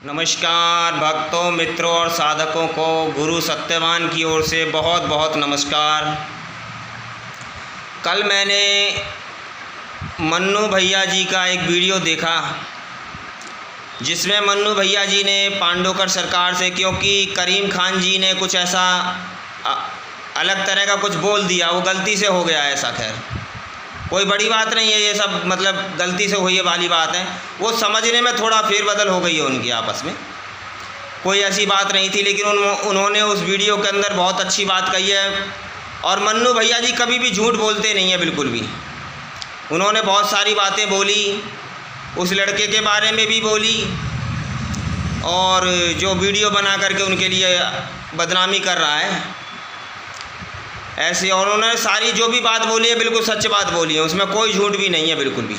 नमस्कार भक्तों, मित्रों और साधकों को गुरु सत्यवान की ओर से बहुत बहुत नमस्कार। कल मैंने मन्नू भैया जी का एक वीडियो देखा जिसमें मन्नू भैया जी ने पांडोकर सरकार से, क्योंकि करीम खान जी ने कुछ ऐसा अलग तरह का कुछ बोल दिया, वो गलती से हो गया ऐसा। खैर कोई बड़ी बात नहीं है, ये सब मतलब गलती से हुई है वाली बात है। वो समझने में थोड़ा फेरबदल हो गई है उनकी आपस में, कोई ऐसी बात नहीं थी। लेकिन उन्होंने उस वीडियो के अंदर बहुत अच्छी बात कही है। और मन्नू भैया जी कभी भी झूठ बोलते नहीं हैं, बिल्कुल भी। उन्होंने बहुत सारी बातें बोली, उस लड़के के बारे में भी बोली, और जो वीडियो बना करके उनके लिए बदनामी कर रहा है ऐसे। और उन्होंने सारी जो भी बात बोली है बिल्कुल सच बात बोली है, उसमें कोई झूठ भी नहीं है बिल्कुल भी।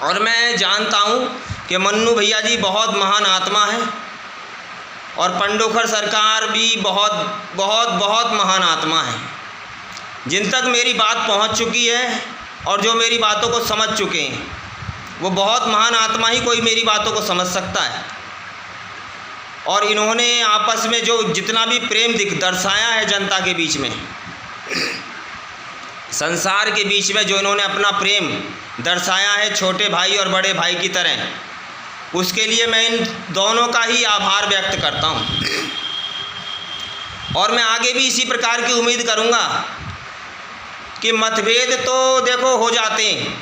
और मैं जानता हूँ कि मन्नू भैया जी बहुत महान आत्मा है और पांडोकर सरकार भी बहुत बहुत बहुत महान आत्मा है। जिन तक मेरी बात पहुँच चुकी है और जो मेरी बातों को समझ चुके हैं, वो बहुत महान आत्मा ही कोई मेरी बातों को समझ सकता है। और इन्होंने आपस में जो जितना भी प्रेम दर्शाया है जनता के बीच में, संसार के बीच में जो इन्होंने अपना प्रेम दर्शाया है छोटे भाई और बड़े भाई की तरह, उसके लिए मैं इन दोनों का ही आभार व्यक्त करता हूँ। और मैं आगे भी इसी प्रकार की उम्मीद करूँगा कि मतभेद तो देखो हो जाते हैं,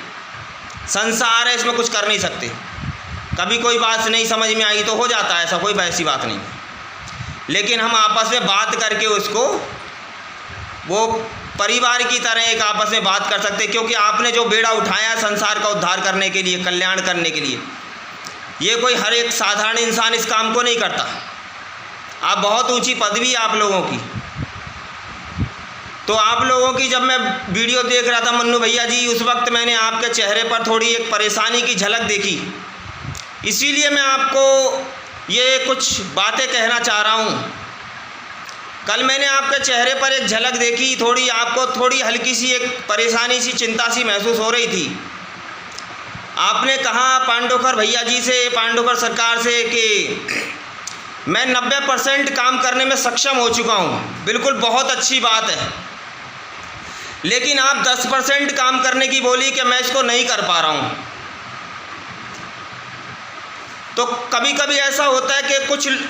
संसार है, इसमें कुछ कर नहीं सकते। कभी कोई बात नहीं समझ में आई तो हो जाता है, ऐसा कोई ऐसी बात नहीं। लेकिन हम आपस में बात करके उसको वो परिवार की तरह एक आपस में बात कर सकते, क्योंकि आपने जो बेड़ा उठाया संसार का उद्धार करने के लिए, कल्याण करने के लिए, ये कोई हर एक साधारण इंसान इस काम को नहीं करता। आप बहुत ऊंची पदवी है आप लोगों की। तो आप लोगों की जब मैं वीडियो देख रहा था मन्नू भैया जी, उस वक्त मैंने आपके चेहरे पर थोड़ी एक परेशानी की झलक देखी, इसीलिए मैं आपको ये कुछ बातें कहना चाह रहा हूँ। कल मैंने आपके चेहरे पर एक झलक देखी, थोड़ी आपको थोड़ी हल्की सी एक परेशानी सी, चिंता सी महसूस हो रही थी। आपने कहा पांडोकर भैया जी से, पांडोकर सरकार से, कि मैं 90% काम करने में सक्षम हो चुका हूँ। बिल्कुल बहुत अच्छी बात है, लेकिन आप 10% काम करने की बोली कि मैं इसको नहीं कर पा रहा हूँ। तो कभी कभी ऐसा होता है कि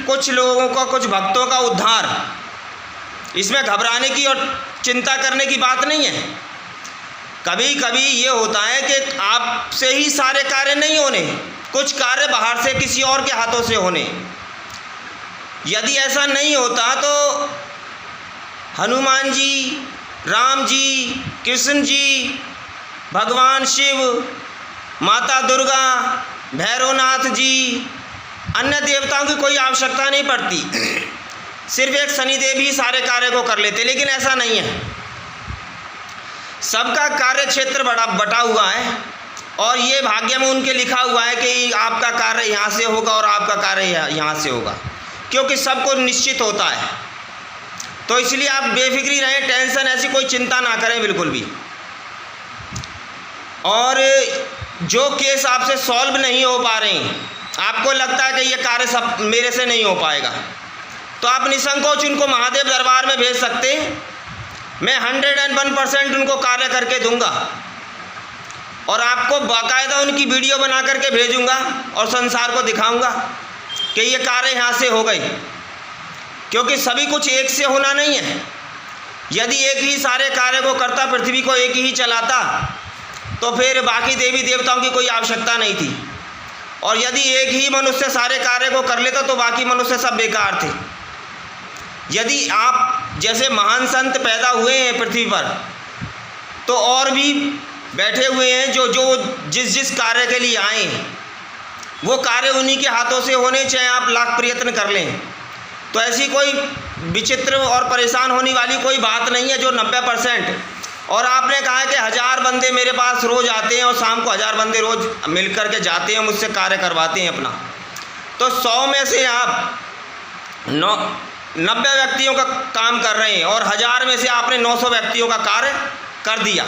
कुछ लोगों का, कुछ भक्तों का उद्धार, इसमें घबराने की और चिंता करने की बात नहीं है। कभी कभी ये होता है कि आपसे ही सारे कार्य नहीं होने, कुछ कार्य बाहर से किसी और के हाथों से होने। यदि ऐसा नहीं होता तो हनुमान जी, राम जी, कृष्ण जी, भगवान शिव, माता दुर्गा, भैरवनाथ जी, अन्य देवताओं की कोई आवश्यकता नहीं पड़ती। सिर्फ एक शनिदेव ही सारे कार्य को कर लेते। लेकिन ऐसा नहीं है, सबका कार्य क्षेत्र बटा हुआ है और ये भाग्य में उनके लिखा हुआ है कि आपका कार्य यहाँ से होगा और आपका कार्य यहाँ से होगा, क्योंकि सबको निश्चित होता है। तो इसलिए आप बेफिक्री रहें, टेंशन ऐसी कोई चिंता ना करें बिल्कुल भी। और जो केस आपसे सॉल्व नहीं हो पा रहे हैं, आपको लगता है कि ये कार्य सब मेरे से नहीं हो पाएगा, तो आप निसंकोच उनको महादेव दरबार में भेज सकते हैं। मैं 101% उनको कार्य करके दूंगा और आपको बाकायदा उनकी वीडियो बना करके भेजूंगा और संसार को दिखाऊंगा कि ये कार्य यहाँ से हो गई। क्योंकि सभी कुछ एक से होना नहीं है। यदि एक ही सारे कार्य को करता, पृथ्वी को एक ही चलाता, तो फिर बाकी देवी देवताओं की कोई आवश्यकता नहीं थी। और यदि एक ही मनुष्य सारे कार्य को कर लेता तो बाकी मनुष्य सब बेकार थे। यदि आप जैसे महान संत पैदा हुए हैं पृथ्वी पर, तो और भी बैठे हुए हैं जो जिस कार्य के लिए आए हैं, वो कार्य उन्हीं के हाथों से होने, चाहे आप लाख प्रयत्न कर लें। तो ऐसी कोई विचित्र और परेशान होने वाली कोई बात नहीं है जो 90%। और आपने कहा कि 1000 बंदे मेरे पास रोज़ आते हैं और शाम को 1000 बंदे रोज़ मिल कर के जाते हैं, मुझसे कार्य करवाते हैं अपना। तो 100 में से आप 90 व्यक्तियों का काम कर रहे हैं और 1000 में से आपने 900 व्यक्तियों का कार्य कर दिया,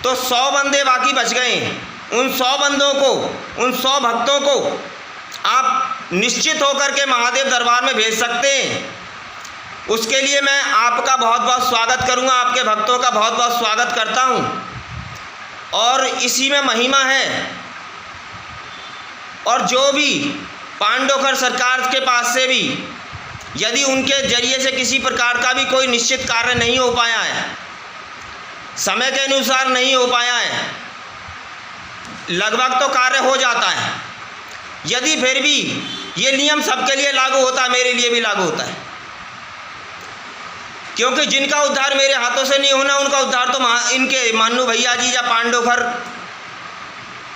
तो 100 बंदे बाकी बच गए हैं। उन 100 बंदों को, उन 100 भक्तों को आप निश्चित होकर के महादेव दरबार में भेज सकते हैं। उसके लिए मैं आपका बहुत बहुत स्वागत करूंगा, आपके भक्तों का बहुत बहुत स्वागत करता हूं। और इसी में महिमा है। और जो भी पांडोखर सरकार के पास से भी यदि उनके जरिए से किसी प्रकार का भी कोई निश्चित कार्य नहीं हो पाया है, समय के अनुसार नहीं हो पाया है, लगभग तो कार्य हो जाता है, यदि फिर भी ये नियम सबके लिए लागू होता है, मेरे लिए भी लागू होता है। क्योंकि जिनका उद्धार मेरे हाथों से नहीं होना, उनका उद्धार तो इनके मान्नू भैया जी या पांडोखर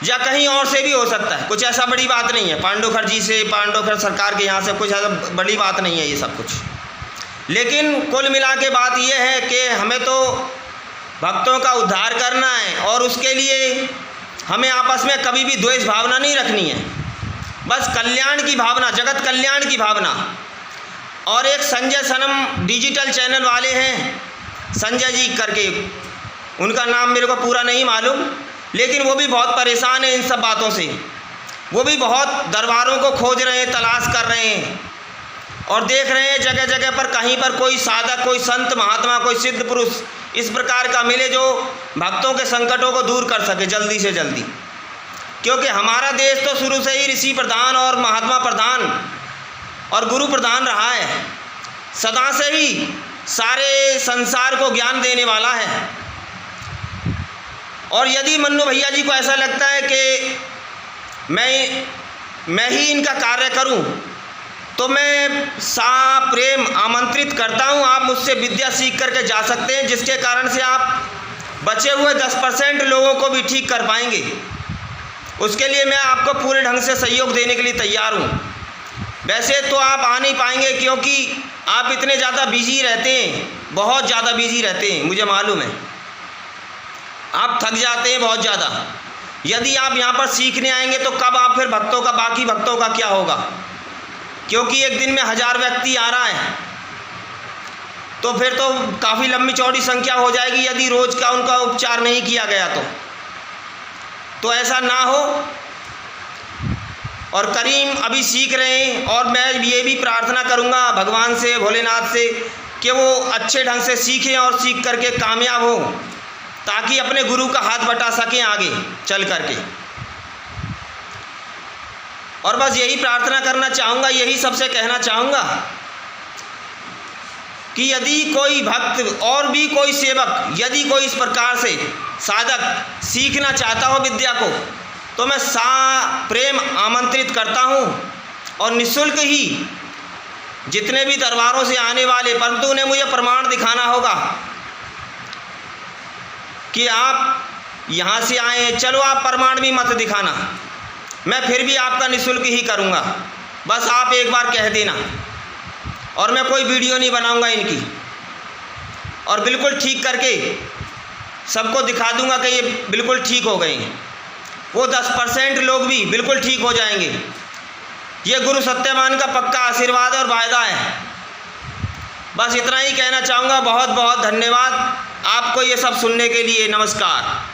या कहीं और से भी हो सकता है। कुछ ऐसा बड़ी बात नहीं है, पांडोखर जी से, पांडोखर सरकार के यहाँ से कुछ ऐसा बड़ी बात नहीं है ये सब कुछ। लेकिन कुल मिला के बात ये है कि हमें तो भक्तों का उद्धार करना है और उसके लिए हमें आपस में कभी भी द्वेष भावना नहीं रखनी है, बस कल्याण की भावना, जगत कल्याण की भावना। और एक संजय सनम डिजिटल चैनल वाले हैं, संजय जी करके, उनका नाम मेरे को पूरा नहीं मालूम, लेकिन वो भी बहुत परेशान है इन सब बातों से। वो भी बहुत दरबारों को खोज रहे हैं, तलाश कर रहे हैं और देख रहे हैं जगह जगह पर कहीं पर कोई साधक, कोई संत महात्मा, कोई सिद्ध पुरुष इस प्रकार का मिले जो भक्तों के संकटों को दूर कर सके जल्दी से जल्दी। क्योंकि हमारा देश तो शुरू से ही ऋषि प्रधान और महात्मा प्रधान और गुरु प्रधान रहा है, सदा से ही सारे संसार को ज्ञान देने वाला है। और यदि मन्नू भैया जी को ऐसा लगता है कि मैं ही इनका कार्य करूं, तो मैं प्रेम आमंत्रित करता हूं, आप मुझसे विद्या सीख करके जा सकते हैं, जिसके कारण से आप बचे हुए 10% लोगों को भी ठीक कर पाएंगे। उसके लिए मैं आपको पूरे ढंग से सहयोग देने के लिए तैयार हूं। वैसे तो आप आ नहीं पाएंगे क्योंकि आप इतने ज़्यादा बिजी रहते हैं, बहुत ज़्यादा बिजी रहते हैं, मुझे मालूम है। आप थक जाते हैं बहुत ज़्यादा। यदि आप यहाँ पर सीखने आएंगे तो कब आप फिर भक्तों का, बाकी भक्तों का क्या होगा? क्योंकि एक दिन में 1000 व्यक्ति आ रहा है तो फिर तो काफ़ी लंबी चौड़ी संख्या हो जाएगी यदि रोज़ का उनका उपचार नहीं किया गया तो ऐसा ना हो। और करीम अभी सीख रहे हैं और मैं ये भी प्रार्थना करूँगा भगवान से, भोलेनाथ से, कि वो अच्छे ढंग से सीखें और सीख करके कामयाब हो, ताकि अपने गुरु का हाथ बटा सकें आगे चल करके। और बस यही प्रार्थना करना चाहूँगा, यही सबसे कहना चाहूँगा कि यदि कोई भक्त और भी कोई सेवक, यदि कोई इस प्रकार से साधक सीखना चाहता हो विद्या को, तो मैं प्रेम आमंत्रित करता हूँ और निःशुल्क ही जितने भी दरबारों से आने वाले, परंतु उन्हें मुझे प्रमाण दिखाना होगा कि आप यहाँ से आए हैं। चलो आप प्रमाण भी मत दिखाना, मैं फिर भी आपका निःशुल्क ही करूँगा, बस आप एक बार कह देना। और मैं कोई वीडियो नहीं बनाऊँगा इनकी, और बिल्कुल ठीक करके सबको दिखा दूँगा कि ये बिल्कुल ठीक हो गए हैं। वो 10% लोग भी बिल्कुल ठीक हो जाएंगे। ये गुरु सत्यवान का पक्का आशीर्वाद और वायदा है। बस इतना ही कहना चाहूँगा। बहुत बहुत धन्यवाद आपको ये सब सुनने के लिए। नमस्कार।